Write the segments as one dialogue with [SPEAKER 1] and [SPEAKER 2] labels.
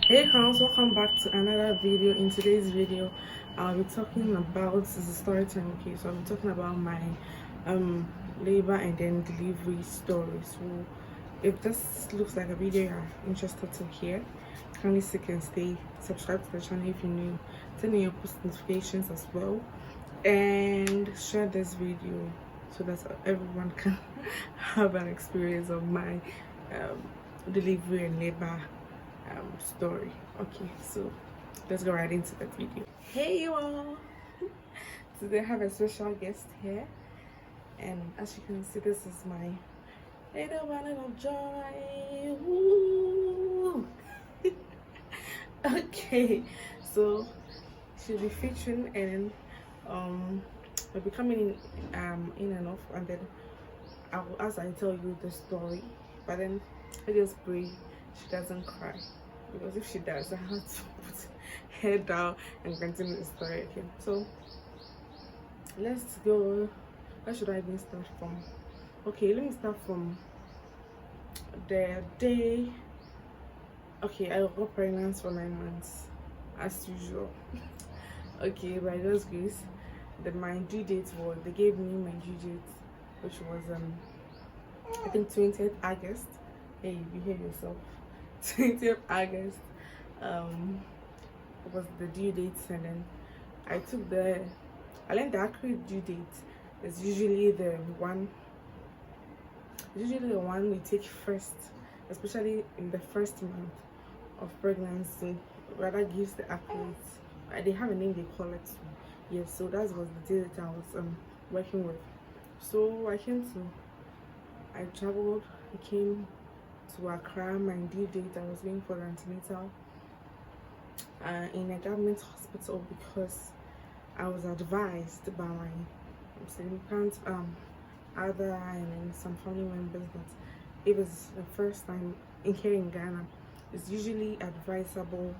[SPEAKER 1] Hey friends, welcome back to another video. In today's video, I'll be talking about this is a story time. Okay, so I'll be talking about my um labor and then delivery story. So if this looks like a video you're interested to hear, kindly stick and stay. Subscribe to the channel if you're new, turn on your post notifications as well, and share this video so that everyone can have an experience of my um, delivery and labor story. Okay, so let's go right into the video. Hey you all, today I have a special guest here, and as you can see, this is my little one of joy. Woo! Okay, so she'll be featuring and will be coming in and off, and then as I tell you the story, but then I just pray she doesn't cry, because if she does, I have to put her down and continue the story again. So let's go. Where should I even start from? Okay, let me start from the day. Okay, I got pregnant for 9 months as usual. Okay, by God's grace, my due date was, they gave me my due date, which was I think 20th August. Hey, you hear yourself. 20th August was the due date, and then I learned the accurate due date is usually the one we take first, especially in the first month of pregnancy. Rather gives the accurate. They have a name they call it. Yes, so that was the date that I was working with. So I traveled. I came to Accra. My due date, I was going for the antenatal in a government hospital, because I was advised by my significant other and then some family members that if it's the first time here in Ghana, it's usually advisable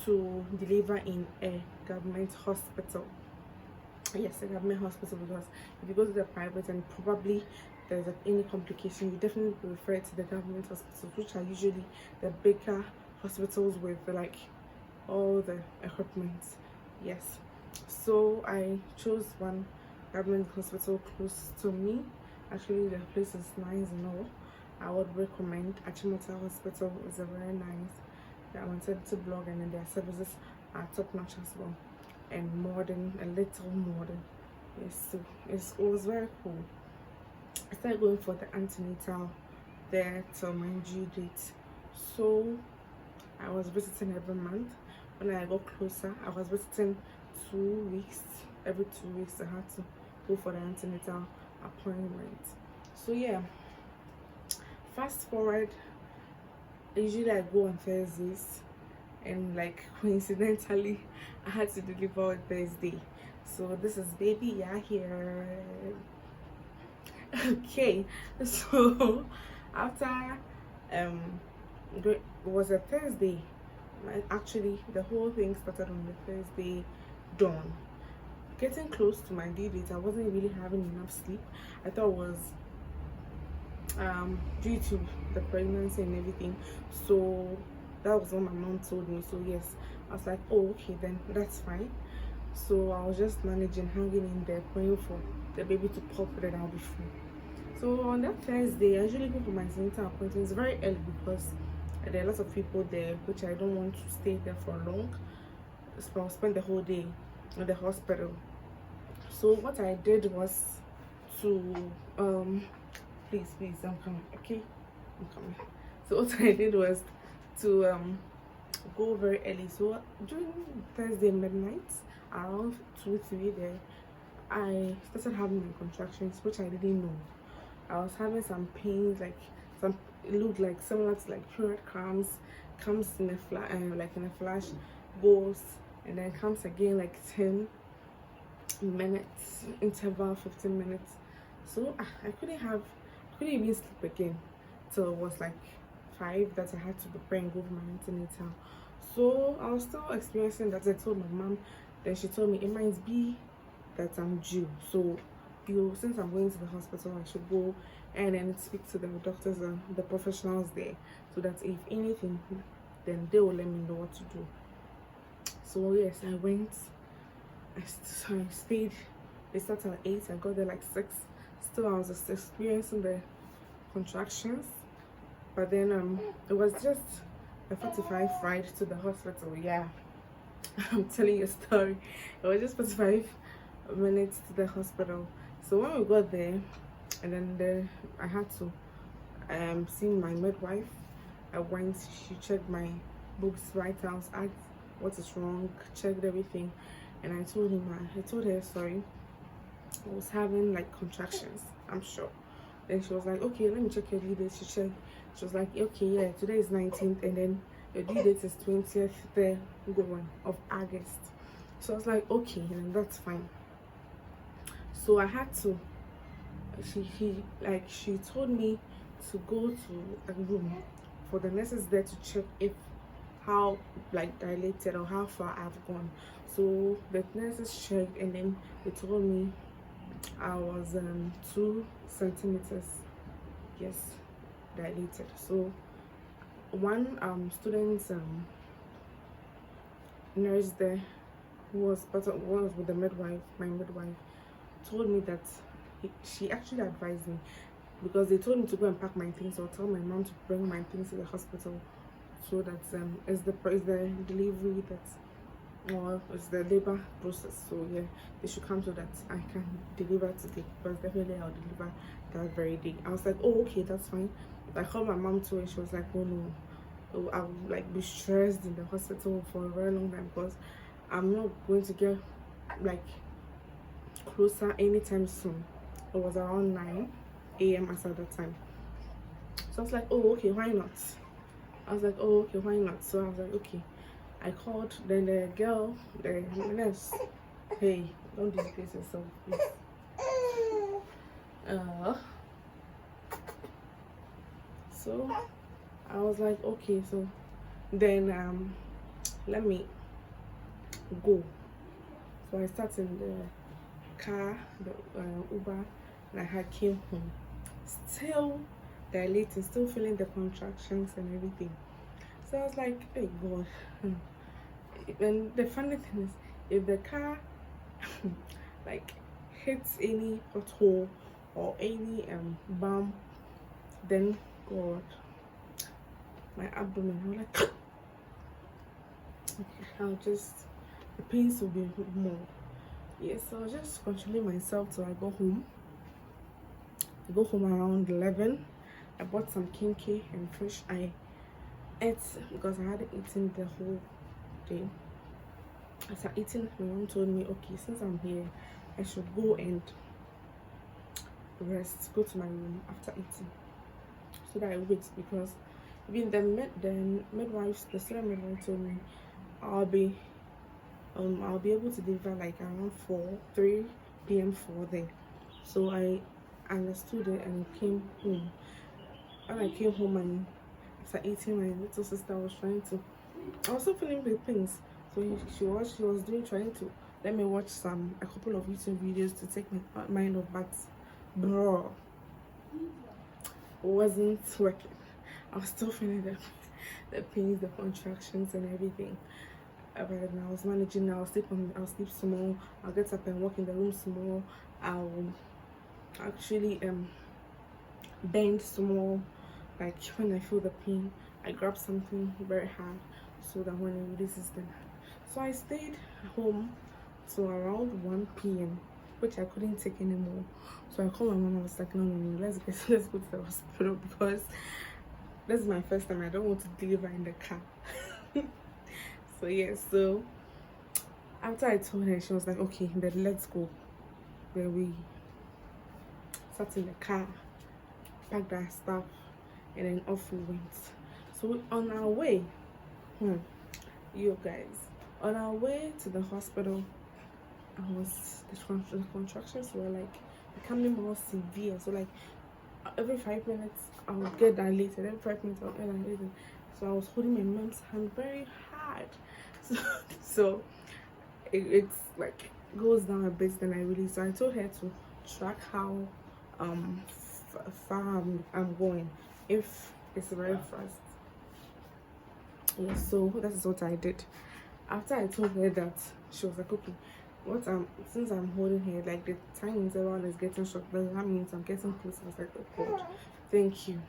[SPEAKER 1] to deliver in a government hospital. Yes, a government hospital, because if you go to the private and probably there's any complication, you definitely refer to the government hospitals, which are usually the bigger hospitals with like all the equipment. Yes, so I chose one government hospital close to me. Actually, the place is nice and all. I would recommend Achimota Hospital. Is a very nice. I wanted to blog, and then their services are top notch as well, and modern, a little modern. Yes, so it was very cool. I started going for the antenatal there till my due date. So I was visiting every month. When I got closer, I was visiting 2 weeks. Every 2 weeks, I had to go for the antenatal appointment. So yeah, fast forward. Usually I go on Thursdays, and like coincidentally, I had to deliver on Thursday. So this is baby yeah here. Okay, so after it was a Thursday. Actually, the whole thing started on the Thursday dawn. Getting close to my due date, I wasn't really having enough sleep. I thought it was due to the pregnancy and everything. So that was what my mom told me. So yes, I was like, oh okay, then that's fine. So I was just managing, hanging in there, praying for the baby to pop, then I'll be free. So on that Thursday, I usually go for my antenatal appointments very early, because there are lots of people there, which I don't want to stay there for long. So I'll spend the whole day in the hospital. So what I did was to please, I'm coming. Okay, I'm coming. So what I did was to go very early. So during Thursday midnight, around 2-3 there, I started having my contractions, which I didn't know. I was having some pains, like some, it looked like similar to like period cramps, comes in a like in a flash, goes, and then comes again like 10 minutes interval, 15 minutes. So I couldn't even sleep again till it was like 5 that I had to prepare and go for my antenatal. So I was still experiencing that. I told my mom, then she told me it might be that I'm due. So since I'm going to the hospital, I should go and then speak to the doctors and the professionals there, so that if anything then they will let me know what to do. So yes, I went. I stayed. They started at 8. I got there like 6. Still, I was just experiencing the contractions, but then it was just a 45 ride to the hospital. Yeah, I'm telling you a story. It was just 45 minutes to the hospital. So when we got there, and then I had to see my midwife. I went. She checked my books, vitals, asked what is wrong, checked everything, and I told her, sorry, I was having like contractions, I'm sure. Then she was like, okay, let me check your due date. She checked. She was like, okay, yeah, today is 19th, and then your due date is 20th there going of August. So I was like, okay, then that's fine. So I had to. She told me to go to a room for the nurses there to check if how like dilated or how far I've gone. So the nurses checked, and then they told me I was 2 centimeters, yes, dilated. So one student nurse there who was with the midwife, my midwife, told me that she actually advised me, because they told me to go and pack my things or tell my mom to bring my things to the hospital, so that it's the delivery that, or it's the labor process. So yeah, they should come so that I can deliver today, because definitely I'll deliver that very day. I was like, oh, okay, that's fine. I called my mom too, and she was like, oh no, I would like be stressed in the hospital for a very long time, because I'm not going to get like closer anytime soon. It was around 9 a.m. as at that time. So I was like, oh, okay, why not? I was like, oh, okay, why not? So I was like, okay. I called, then the girl, the nurse, hey, don't disgrace yourself, please. So I was like, okay, so then let me go. So I started in the car, the Uber, and I came home, still dilating, still feeling the contractions and everything. So I was like, hey God. And the funny thing is, if the car like hits any pothole or any bump, then God, my abdomen, I'm like, I'll just, the pains will be more. Yes, so I was just controlling myself till I go home. I go home around 11. I bought some kinky and fish. I ate because I hadn't eaten the whole day. As I eating, my mom told me, okay, since I'm here, I should go and rest, go to my room after eating, so that I wait, because even the midwife, the student midwife told me I'll be able to deliver like around 3 p.m. for there. So I understood it and came home. When I came home and after eating, my little sister was I was still feeling the things. So she was trying to let me watch a couple of YouTube videos to take my mind off, but bro, it wasn't working. I was still feeling the pains, the contractions and everything. But I was managing. I'll sleep small. I'll get up and walk in the room small. I'll actually bend small. Like when I feel the pain, I grab something very hard so that when it releases them. So I stayed home till around 1 p.m., which I couldn't take anymore. So I called my mom. I was like, no, let's go to the hospital, because this is my first time. I don't want to deliver in the car. So yeah, so after I told her, she was like, okay, then let's go. Then we sat in the car, packed our stuff, and then off we went. So on our way, you guys, on our way to the hospital, the contractions were like becoming more severe. So like every 5 minutes I would get dilated. Every 5 minutes I would get dilated. So I was holding my mom's hand very hard. So it's like goes down a bit, then I release. So I told her to track how far I'm going. If it's very fast, Yeah, so that is what I did. After I told her that, she was like, okay, what since I'm holding her, like the time interval is getting short, that means I'm getting close. I was like, oh God, thank you.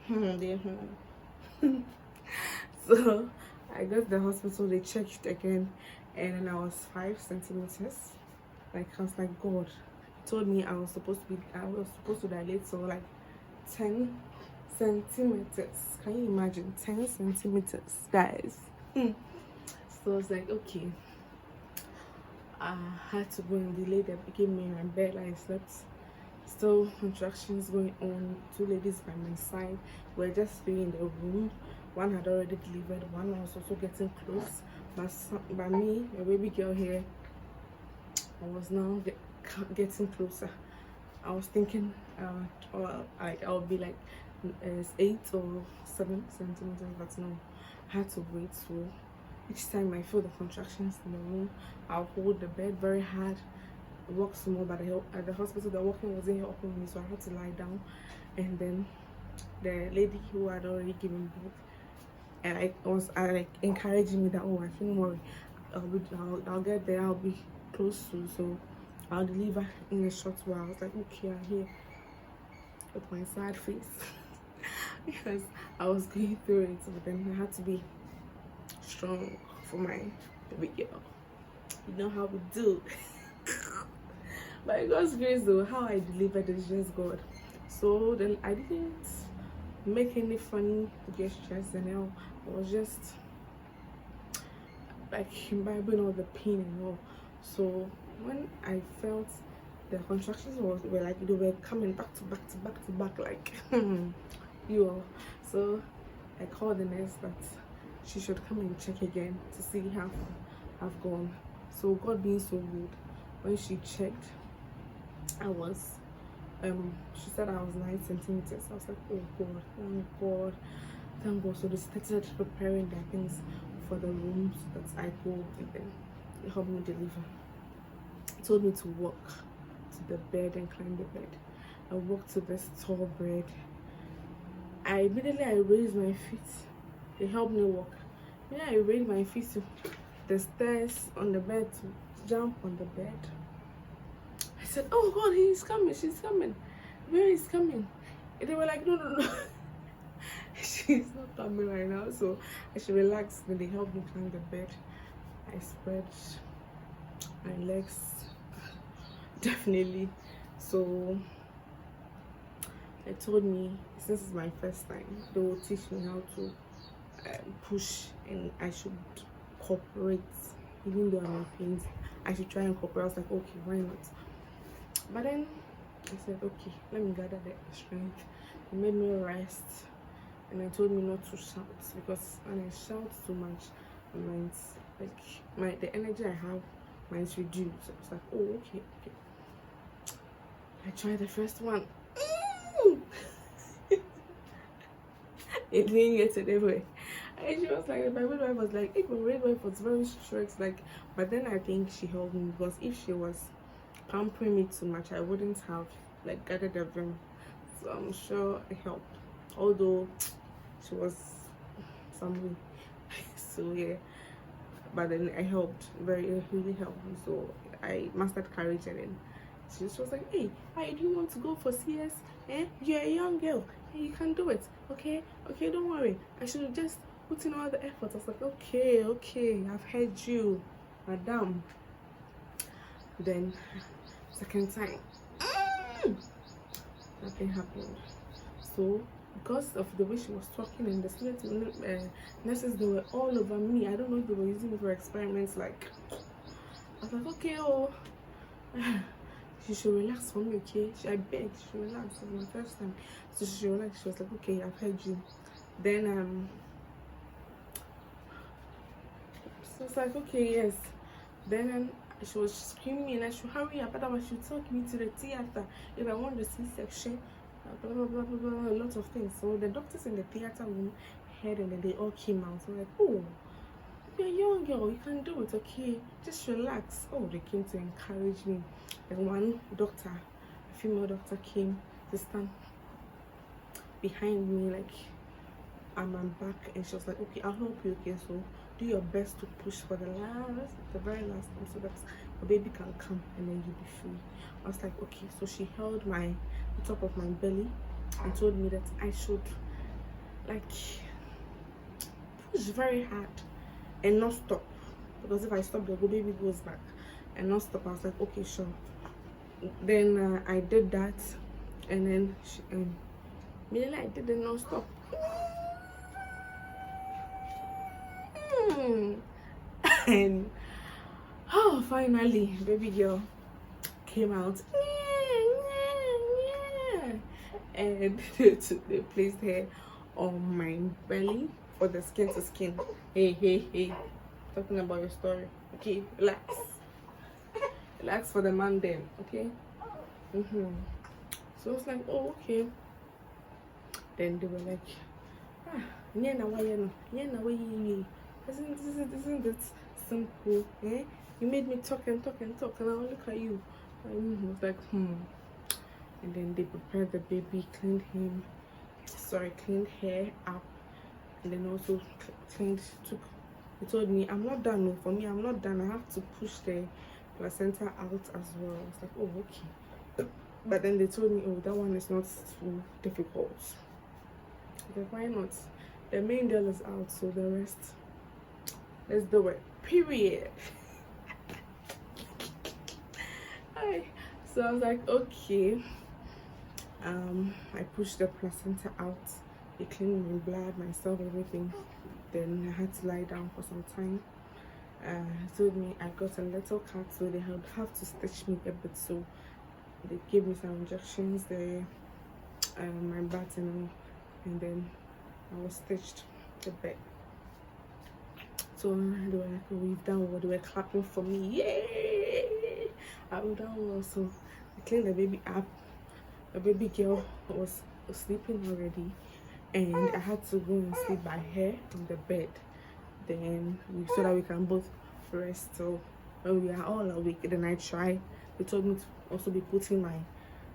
[SPEAKER 1] So I got to the hospital, they checked again, and then I was 5 centimeters. Like, I was like, God, he told me I was supposed to dilate, so like 10 centimeters. Can you imagine? 10 centimeters, guys. So I was like, okay. I had to go and delay. They became me in my bed. I slept. Still contractions going on. Two ladies by my side. We're just staying in the room. One had already delivered. One was also getting close. But by me, a baby girl here, I was now getting closer. I was thinking, I'll be like 8 or 7 centimeters, but no, I had to wait. So each time I feel the contractions in the room, I'll hold the bed very hard, walk some more. But at the hospital, the walking wasn't helping me, so I had to lie down. And then the lady who had already given birth, and I was encouraging me that, oh, I shouldn't worry, I'll get there, I'll be close to, so I'll deliver in a short while. I was like, okay, I'm here with my sad face because I was going through it, but then I had to be strong for my baby girl. You know how we do. By God's grace though, how I delivered is just God. So then I didn't make any funny gestures, and I was just like imbibing all the pain and all. So when I felt the contractions were like they were coming back to back to back to back, like you all. So I called the nurse that she should come and check again to see how I've gone. So God being so good, when she checked, I was she said I was 9 centimeters. I was like, oh God, thank God, thank God. So they started preparing their things for the room so that I go and then help me deliver. He told me to walk to the bed and climb the bed. I walked to this tall bed. I raised my feet. They helped me walk. Yeah, I raised my feet to the stairs on the bed to jump on the bed. I said, oh God, he's coming, she's coming. Mary is coming. And they were like, no, no, no. She's not coming right now. So I should relax. Then they helped me climb the bed. I spread my legs. Definitely. So they told me, since it's my first time, they will teach me how to push, and I should cooperate. Even though I'm in pain, I should try and cooperate. I was like, okay, why not? But then I said, okay, let me gather the strength. It made me rest, and I told me not to shout, because when I shout too much, the energy I have might reduce. So I was like, oh, okay. I tried the first one. It didn't get it anyway. And she was like, my midwife was like, if my midwife was very strict, like, but then I think she helped me, because if she was pampering me too much, I wouldn't have like gathered the vein. So I'm sure it helped, although she was something. So yeah, but then it helped, it really helped me. So I mastered courage, and then she just was like, hey, do you want to go for CS? You're a young girl, you can do it. Okay, don't worry. I should have just put in all the effort. I was like, okay, I've heard you, madam. Then second time, nothing happened. So because of the way she was talking, and the nurses, they were all over me. I don't know if they were using me for experiments. Like, I was like, okay, she should relax for me, okay? I begged, she should relax. It was my first time, so she should relax. She was like, okay, I've heard you. Then so it's like, okay, yes. Then she was screaming, and I should hurry up, otherwise she would take me to the theater if I want the C-section, blah blah blah blah blah, a lot of things. So the doctors in the theater room heard, and then they all came out. So like, oh, you're a young girl, you can do it, okay? Just relax. Oh, they came to encourage me. And one doctor, a female doctor, came to stand behind me, like I'm back, and she was like, okay, I'll help you. Okay, so do your best to push for the very last time, so that the baby can come and then you'll be free. I was like, okay. So she held the top of my belly and told me that I should like push very hard and not stop, because if I stop, the baby goes back, and not stop. I was like, okay, sure. Then I did that, and then immediately I did it non stop. And finally, baby girl came out, and they placed her on my belly for the skin to skin. Hey, talking about your story. Okay, relax for the man then. Okay. So I was like, oh, okay. Then they were like, isn't it simple? Eh? You made me talk and now look at you. I was like, And then they prepared the baby, cleaned hair up, and then also they told me, I'm not done. No, for me, I'm not done. I have to push the placenta out as well. I was like, oh, okay. But then they told me, oh, that one is not too difficult. I was like, why not? The main girl is out, so the rest, let's do it. Period. So I was like, okay. I pushed the placenta out. They cleaned my blood, myself, everything. Then I had to lie down for some time. Told me I got a little cut, so they would have to stitch me a bit. So they gave me some injections there, my butt and then I was stitched a bit. So they were like, oh, we've done well. They were clapping for me. Yay! I've done well. So I cleaned the baby up. The baby girl was sleeping already, and I had to go and sleep by her on the bed. Then so that we can both rest. So when we are all awake, then I try. They told me to also be putting my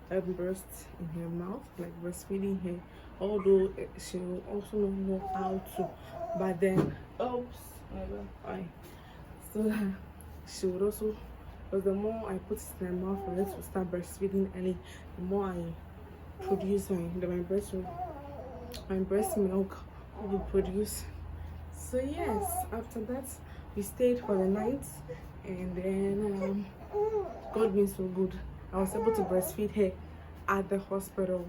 [SPEAKER 1] breast in her mouth, like breastfeeding her. Although she will also know how to, but then so she would also, because the more I put it in her mouth for her to start breastfeeding early, the more I produce my breast milk will produce. So yes, after that we stayed for the night, and then God being so good, I was able to breastfeed her at the hospital,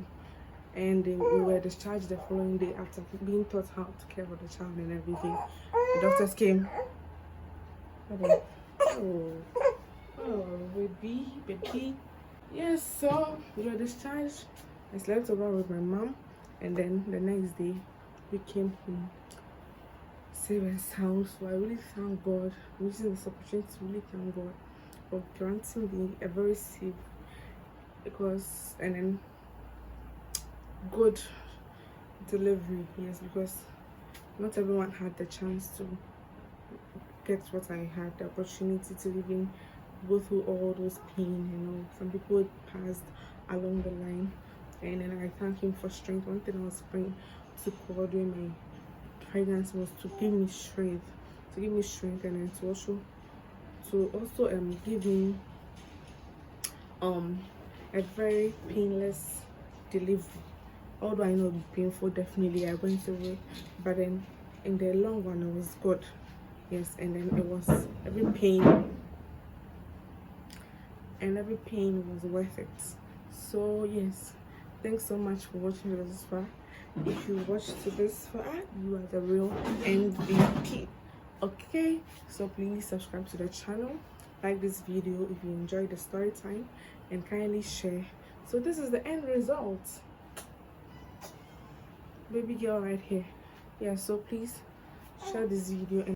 [SPEAKER 1] and we were discharged the following day after being taught how to care for the child and everything. The doctors came. Oh, baby. Yes, so we were discharged. I slept over with my mom, and then the next day we came home safe and sound. So I really thank God. I'm using this opportunity to really thank God for granting me a very safe, and then good delivery. Yes, because not everyone had the chance to get what I had, the opportunity to even go through all those pain. Some people passed along the line, and then I thank him for strength. One thing I was praying to God during my pregnancy was to give me strength, and then to also give me a very painless delivery. Although I know it'll be painful, definitely I went through it, but then in the long run it was good. Yes, and then it was every pain was worth it. So yes, thanks so much for watching this far. If you watched to this far, you are the real MVP. Okay, so please subscribe to the channel, like this video if you enjoyed the story time, and kindly share. So this is the end result, baby girl right here. Yeah, so please share this video and